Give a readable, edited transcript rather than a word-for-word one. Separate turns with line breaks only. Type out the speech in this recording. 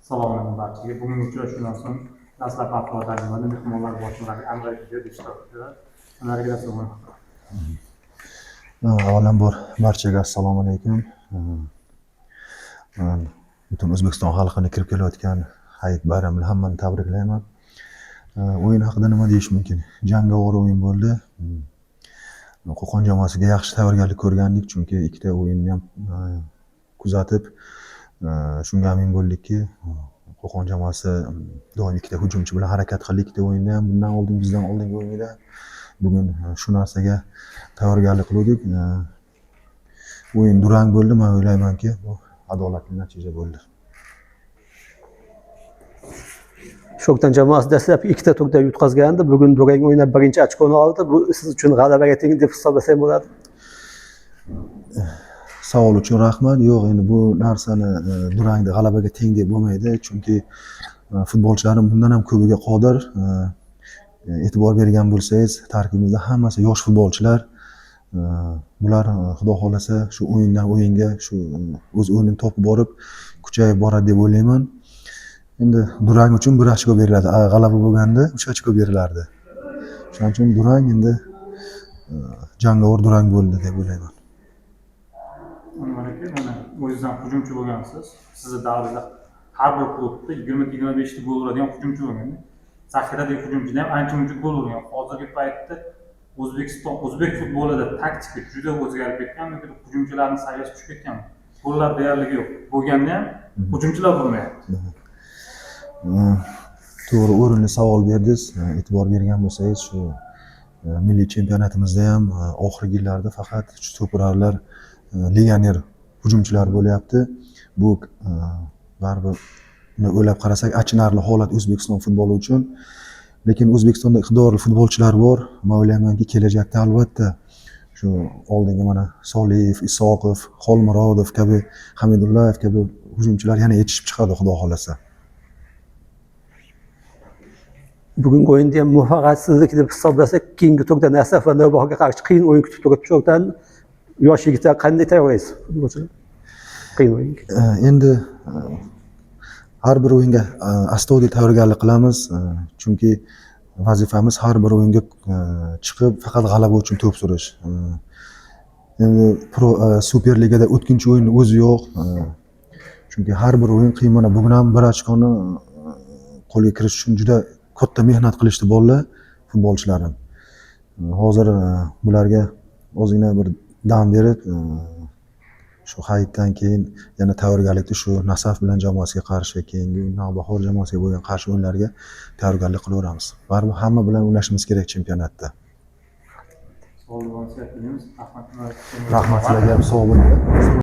Salom barchaga. Bugungi uchrashuvdan so'ng dastlab favqulodda mehmonlar boshqalar Amerikaga ishtirok etdi. Ularga salom.
Avvalambor barchaga assalomu alaykum. Butun O'zbekiston xalqini kirib kelayotgan Hayit bayramini hammani tabriklayman. O'yin haqida nima deyish mumkin? Jangovar o'yin bo'ldi. Qo'qon jamoasiga yaxshi tayyorgarlik ko'rgandik, chunki ikkita o'yinni ham kuzatib, shunga amin bo'ldikki, Qo'qon jamoasi doim ikkita hujumchi bilan harakat qildi. Ikkita o'yinda ham bundan oldin bizdan oldingi o'yinda bugun shu narsaga tayyorgarlik qildik. O'yin durang bo'ldi. Men o'ylaymanki, bu adolatli natija bo'ldi.
Sho'ktan jamoasi dastlab ikkita turda yutqazgandi. Bugun durang o'ynab birinchi ochkoni oldi. Bu siz uchun g'alabaga teng deb hisoblasam bo'ladi.
Savol uchun rahmat. Yo'q, endi bu narsani durangda g'alabaga teng deb bo'lmaydi, chunki futbolchilarim bundan ham ko'piga qodir. E'tibor bergan bo'lsangiz, tarkibimizda hammasi yosh futbolchilar. Bular xudo xolasa shu o'yindan o'yinga shu o'z o'yinini topib borib, kuchayib boradi deb o'ylayman. Endi durang uchun 1 ochko beriladi. G'alaba bo'lganda 3 ochko berilardi. Shuning uchun durang endi jangovar durang bo'ldi deb o'ylayman.
O'zingizdan hujumchi bo'lgansiz. Sizni davrida har bir klubda 20-25 ta gol uradigan hujumchi bo'lganda, zaxiradagi hujumchilar ham ancha muncha gol urgan. Hozirgi paytda o'zbek futbolida taktika juda o'zgarib ketgan, hujumchilarning saviyasi tushib ketgan. Gollar deyarli yo'q. Bo'lganda ham hujumchilar urmayapti.
To'g'ri, o'rinli savol berdingiz. E'tibor bergan bo'lsangiz, shu milliy chempionatimizda ham oxirgi yillarda faqat to'purarlar, legioner hujumchilar bo'lyapti. Bu baribir o'ylab qarasak achinarli holat O'zbekiston futboli uchun. Lekin O'zbekistonda iqtidorli futbolchilar bor. Men o'ylaymanki, kelajakda albatta shu oldingi mana Soliyev, Isoqov, Xolmurodov kabi, Hamidullayev kabi hujumchilar yana yetishib chiqadi, xudo xolasa.
Bugungi o'yinda ham muvaffaqiyatsizlik deb hisoblasak, keyingi turda Nasaf va Navbahorga qarshi qiyin o'yin kutib turibdi. Sho'kdan yosh yigitlar qanday tayyorlaysiz futbolchilar? Qiyin o'yinga.
Endi har bir o'yinga astoydil tayyorgarlik qilamiz, chunki vazifamiz har bir o'yinga chiqib faqat g'alaba uchun to'p surish. Endi Super Ligada o'tkinchi o'yinning o'zi yo'q. Chunki har bir o'yin qiyin. Mana bugun ham 1 ochkoni qo'lga kirish uchun juda katta mehnat qilishdi bolalar, futbolchilarim. Hozir bularga ozgina bir dam berib, shu hayitdan keyin yana tayyorgarlikni shu Nasaf bilan jamoasiga qarshi, keyingi Navbahor jamoasiga bo'lgan qarshi o'yinlarga tayyorgarlik qilaveramiz. Baribir hamma bilan o'ynashimiz kerak chempionatda.
Rahmat.
Rahmat sizlarga ham sog' bo'linglar.